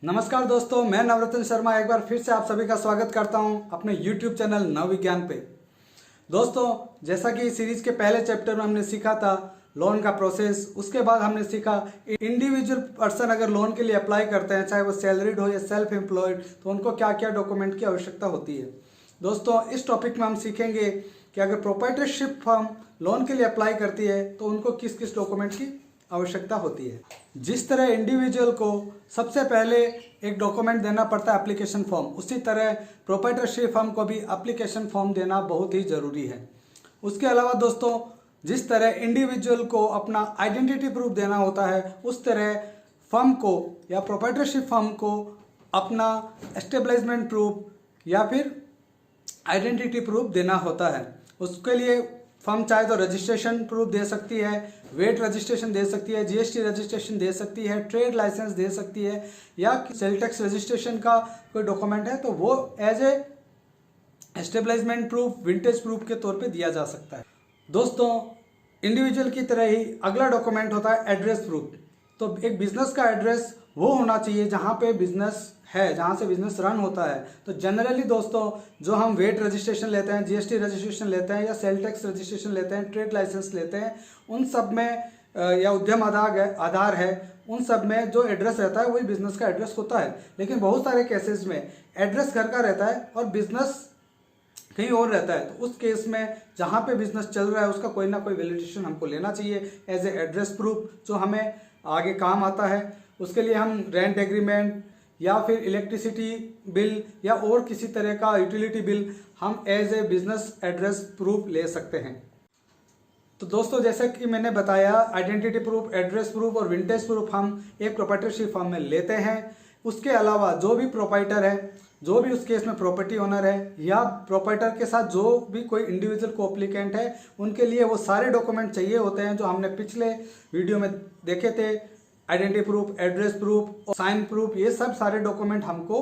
नमस्कार दोस्तों, मैं नवरत्न शर्मा एक बार फिर से आप सभी का स्वागत करता हूं अपने YouTube चैनल नवविज्ञान पे। दोस्तों, जैसा कि सीरीज के पहले चैप्टर में हमने सीखा था लोन का प्रोसेस, उसके बाद हमने सीखा इंडिविजुअल पर्सन अगर लोन के लिए अप्लाई करते हैं, चाहे वो सैलरीड हो या सेल्फ एम्प्लॉयड, तो उनको क्या क्या डॉक्यूमेंट की आवश्यकता होती है। दोस्तों, इस टॉपिक में हम सीखेंगे कि अगर प्रोप्राइटरशिप फर्म लोन के लिए अप्लाई करती है तो उनको किस किस डॉक्यूमेंट की आवश्यकता होती है। जिस तरह इंडिविजुअल को सबसे पहले एक डॉक्यूमेंट देना पड़ता है एप्लीकेशन फॉर्म, उसी तरह प्रोप्राइटरशिप फर्म को भी एप्लीकेशन फॉर्म देना बहुत ही ज़रूरी है। उसके अलावा दोस्तों, जिस तरह इंडिविजुअल को अपना आइडेंटिटी प्रूफ देना होता है, उस तरह फर्म को या प्रोप्राइटरशिप फर्म को अपना एस्टेब्लिशमेंट प्रूफ या फिर आइडेंटिटी प्रूफ देना होता है। उसके लिए फर्म चाहे तो रजिस्ट्रेशन प्रूफ दे सकती है, वेट रजिस्ट्रेशन दे सकती है, जीएसटी रजिस्ट्रेशन दे सकती है, ट्रेड लाइसेंस दे सकती है, या सेल टैक्स रजिस्ट्रेशन का कोई डॉक्यूमेंट है तो वो as a establishment proof, vintage proof के तौर पे दिया जा सकता है। दोस्तों, इंडिविजुअल की तरह ही अगला डॉक्यूमेंट होता है एड्रेस प्रूफ। तो एक बिजनेस का एड्रेस वो होना चाहिए जहाँ पे बिजनेस है, जहाँ से बिजनेस रन होता है। तो जनरली दोस्तों, जो हम वेट रजिस्ट्रेशन लेते हैं, जीएसटी रजिस्ट्रेशन लेते हैं, या सेल टैक्स रजिस्ट्रेशन लेते हैं, ट्रेड लाइसेंस लेते हैं, उन सब में या उद्यम आधार है, उन सब में जो एड्रेस रहता है वही बिजनेस का एड्रेस होता है। लेकिन बहुत सारे केसेस में एड्रेस घर का रहता है और बिजनेस कहीं और रहता है, तो उस केस में जहाँ पे बिजनेस चल रहा है उसका कोई ना कोई वैलिडेशन हमको लेना चाहिए एज ए एड्रेस प्रूफ, जो हमें आगे काम आता है। उसके लिए हम रेंट एग्रीमेंट या फिर इलेक्ट्रिसिटी बिल या और किसी तरह का यूटिलिटी बिल हम as a business address proof ले सकते हैं। तो दोस्तों, जैसा कि मैंने बताया, आइडेंटिटी प्रूफ, एड्रेस प्रूफ और विंटेज प्रूफ हम एक प्रोप्राइटरशिप फर्म में लेते हैं। उसके अलावा जो भी प्रोप्राइटर है, जो भी उस केस में प्रॉपर्टी ओनर है, या प्रोप्राइटर के साथ जो भी कोई इंडिविजुअल को एप्लीकेंट है, उनके लिए वो सारे डॉक्यूमेंट चाहिए होते हैं जो हमने पिछले वीडियो में देखे थे। आइडेंटिटी प्रूफ, एड्रेस प्रूफ और साइन प्रूफ, ये सब सारे डॉक्यूमेंट हमको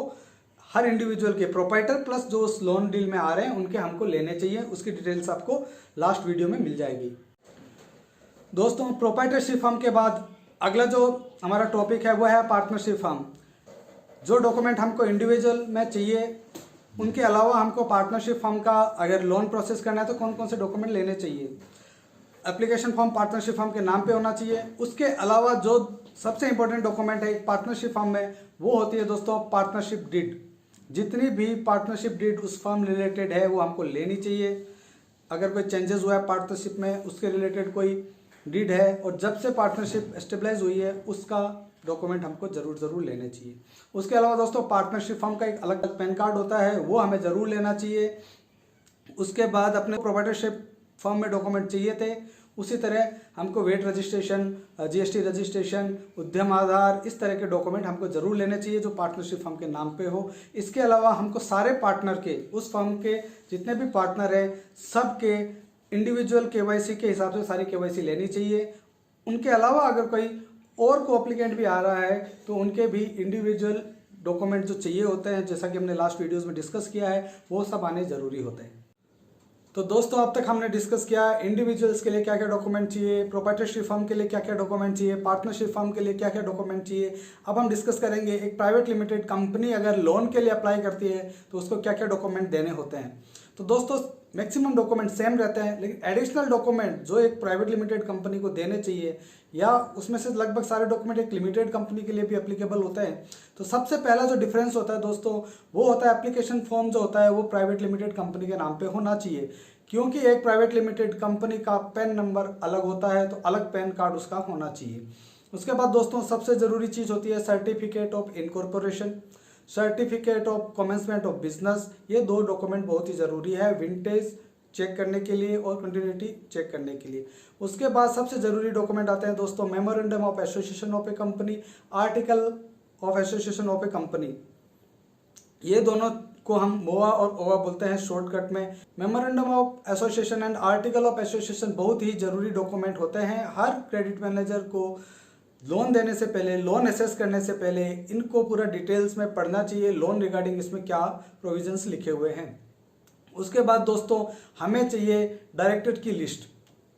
हर इंडिविजुअल के, प्रोप्राइटर प्लस जो उस लोन डील में आ रहे हैं, उनके हमको लेने चाहिए। उसकी डिटेल्स आपको लास्ट वीडियो में मिल जाएगी। दोस्तों, प्रोप्राइटरशिप फर्म के बाद अगला जो हमारा टॉपिक है वो है पार्टनरशिप फर्म। जो डॉक्यूमेंट हमको इंडिविजुअल में चाहिए, उनके अलावा हमको पार्टनरशिप फर्म का अगर लोन प्रोसेस करना है तो कौन कौन से डॉक्यूमेंट लेने चाहिए। एप्लीकेशन फॉर्म पार्टनरशिप फर्म के नाम पे होना चाहिए। उसके अलावा जो सबसे इंपॉर्टेंट डॉक्यूमेंट है एक पार्टनरशिप फर्म में, वो होती है दोस्तों पार्टनरशिप डीड। जितनी भी पार्टनरशिप डीड उस फर्म रिलेटेड है वो हमको लेनी चाहिए। अगर कोई चेंजेस हुआ है पार्टनरशिप में, उसके रिलेटेड कोई डीड है, और जब से पार्टनरशिप एस्टेब्लिश हुई है उसका डॉक्यूमेंट हमको जरूर लेने चाहिए। उसके अलावा दोस्तों, पार्टनरशिप फर्म का एक अलग पैन कार्ड होता है, वो हमें ज़रूर लेना चाहिए। उसके बाद अपने प्रोप्राइटरशिप फर्म में डॉक्यूमेंट चाहिए थे, उसी तरह हमको वेट रजिस्ट्रेशन, जीएसटी रजिस्ट्रेशन, उद्यम आधार, इस तरह के डॉक्यूमेंट हमको जरूर लेने चाहिए जो पार्टनरशिप फर्म के नाम पे हो। इसके अलावा हमको सारे पार्टनर के, उस फर्म के जितने भी पार्टनर हैं, सबके इंडिविजुअल केवाईसी के हिसाब से सारी केवाईसी लेनी चाहिए। उनके अलावा अगर कोई और को एप्लीकेंट भी आ रहा है तो उनके भी इंडिविजुअल डॉक्यूमेंट जो चाहिए होते हैं, जैसा कि हमने लास्ट वीडियोस में डिस्कस किया है, वो सब आने जरूरी होते हैं। तो दोस्तों, अब तक हमने डिस्कस किया इंडिविजुअल्स के लिए क्या क्या डॉक्यूमेंट चाहिए, प्रोप्राइटरशिप फर्म के लिए क्या क्या डॉक्यूमेंट चाहिए, पार्टनरशिप फर्म के लिए क्या क्या डॉक्यूमेंट चाहिए। अब हम डिस्कस करेंगे एक प्राइवेट लिमिटेड कंपनी अगर लोन के लिए अप्लाई करती है तो उसको क्या क्या डॉक्यूमेंट देने होते हैं। तो दोस्तों, मैक्सिमम डॉक्यूमेंट सेम रहते हैं, लेकिन एडिशनल डॉक्यूमेंट जो एक प्राइवेट लिमिटेड कंपनी को देने चाहिए, या उसमें से लगभग सारे डॉक्यूमेंट एक लिमिटेड कंपनी के लिए भी एप्लीकेबल होते हैं। तो सबसे पहला जो डिफरेंस होता है दोस्तों, वो होता है एप्लीकेशन फॉर्म जो होता है वो प्राइवेट लिमिटेड कंपनी के नाम पे होना चाहिए, क्योंकि एक प्राइवेट लिमिटेड कंपनी का पैन नंबर अलग होता है, तो अलग पैन कार्ड उसका होना चाहिए। उसके बाद दोस्तों, सबसे ज़रूरी चीज़ होती है certificate of incorporation, certificate of commencement of business. ये दो डॉक्यूमेंट बहुत ही ज़रूरी है विंटेज चेक करने के लिए और कंटिन्यूटी चेक करने के लिए। उसके बाद सबसे ज़रूरी डॉक्यूमेंट आते हैं दोस्तों memorandum of association of A company, article of association of A company. ये दोनों को हम मोआ और ओवा बोलते हैं शॉर्टकट में। Memorandum of association and article of association बहुत ही ज़रूरी डॉक्यूमेंट होते हैं। हर क्रेडिट मैनेजर को लोन देने से पहले, लोन असेस करने से पहले इनको पूरा डिटेल्स में पढ़ना चाहिए, लोन रिगार्डिंग इसमें क्या प्रोविजंस लिखे हुए हैं। उसके बाद दोस्तों, हमें चाहिए डायरेक्टर की लिस्ट।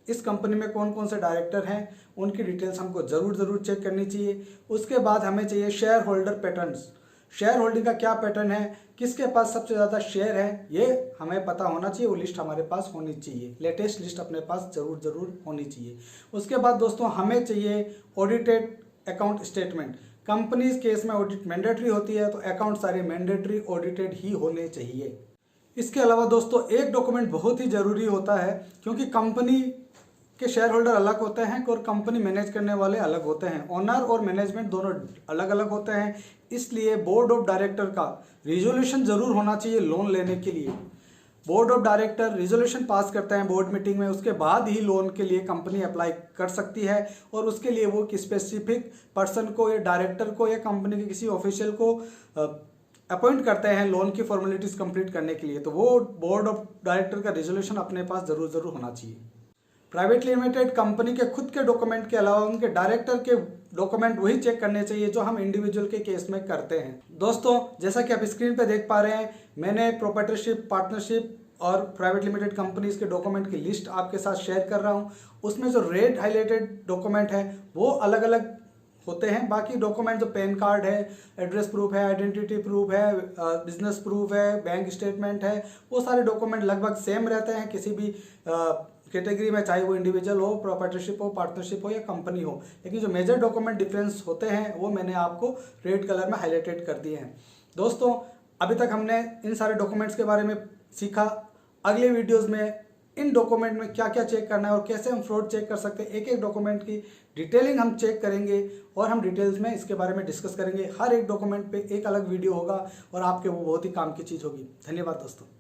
इस कंपनी में कौन कौन से डायरेक्टर हैं उनकी डिटेल्स हमको ज़रूर चेक करनी चाहिए। उसके बाद हमें चाहिए share holder patterns. Share holding का क्या पैटर्न है, किसके पास सबसे ज़्यादा शेयर है, ये हमें पता होना चाहिए। वो लिस्ट हमारे पास होनी चाहिए, लेटेस्ट लिस्ट अपने पास ज़रूर होनी चाहिए। उसके बाद दोस्तों हमें चाहिए audited account statement. Companies case में ऑडिट मैंडेटरी होती है, तो अकाउंट सारे मैंडेटरी ऑडिटेड ही होने चाहिए। इसके अलावा दोस्तों एक डॉक्यूमेंट बहुत ही ज़रूरी होता है, क्योंकि कंपनी के शेयर होल्डर अलग होते हैं और कंपनी मैनेज करने वाले अलग होते हैं। ओनर और मैनेजमेंट दोनों अलग अलग होते हैं, इसलिए बोर्ड ऑफ डायरेक्टर का रिजोल्यूशन ज़रूर होना चाहिए लोन लेने के लिए। Board of director resolution pass करते हैं बोर्ड मीटिंग में, उसके बाद ही लोन के लिए कंपनी अप्लाई कर सकती है। और उसके लिए वो किसी स्पेसिफिक पर्सन को या डायरेक्टर को या कंपनी के किसी ऑफिशियल को अपॉइंट करते हैं लोन की फॉर्मेलिटीज़ कंप्लीट करने के लिए। तो वो बोर्ड ऑफ डायरेक्टर का रिजोल्यूशन अपने पास ज़रूर होना चाहिए। प्राइवेट लिमिटेड कंपनी के खुद के डॉक्यूमेंट के अलावा उनके डायरेक्टर के डॉक्यूमेंट वही चेक करने चाहिए जो हम इंडिविजुअल के केस में करते हैं। दोस्तों जैसा कि आप स्क्रीन पे देख पा रहे हैं, मैंने प्रोप्राइटरशिप, पार्टनरशिप और प्राइवेट लिमिटेड कंपनीज के डॉक्यूमेंट की लिस्ट आपके साथ शेयर कर रहा हूं। उसमें जो रेड हाईलाइटेड डॉक्यूमेंट है वो अलग अलग होते हैं। बाकी डॉक्यूमेंट जो पैन कार्ड है, एड्रेस प्रूफ है, आइडेंटिटी प्रूफ है, बिजनेस प्रूफ है, बैंक स्टेटमेंट है, वो सारे डॉक्यूमेंट लगभग सेम रहते हैं किसी भी कैटेगरी में, चाहे वो इंडिविजुअल हो, प्रोप्राइटरशिप हो, पार्टनरशिप हो या कंपनी हो। लेकिन जो मेजर डॉक्यूमेंट डिफरेंस होते हैं वो मैंने आपको रेड कलर में हाईलाइटेड कर दिए हैं। दोस्तों अभी तक हमने इन सारे डॉक्यूमेंट्स के बारे में सीखा। अगले वीडियोज़ में इन डॉक्यूमेंट में क्या क्या चेक करना है और कैसे हम फ्रॉड चेक कर सकते हैं, एक एक डॉक्यूमेंट की डिटेलिंग हम चेक करेंगे और हम डिटेल्स में इसके बारे में डिस्कस करेंगे। हर एक डॉक्यूमेंट पे एक अलग वीडियो होगा और आपके वो बहुत ही काम की चीज़ होगी। धन्यवाद दोस्तों।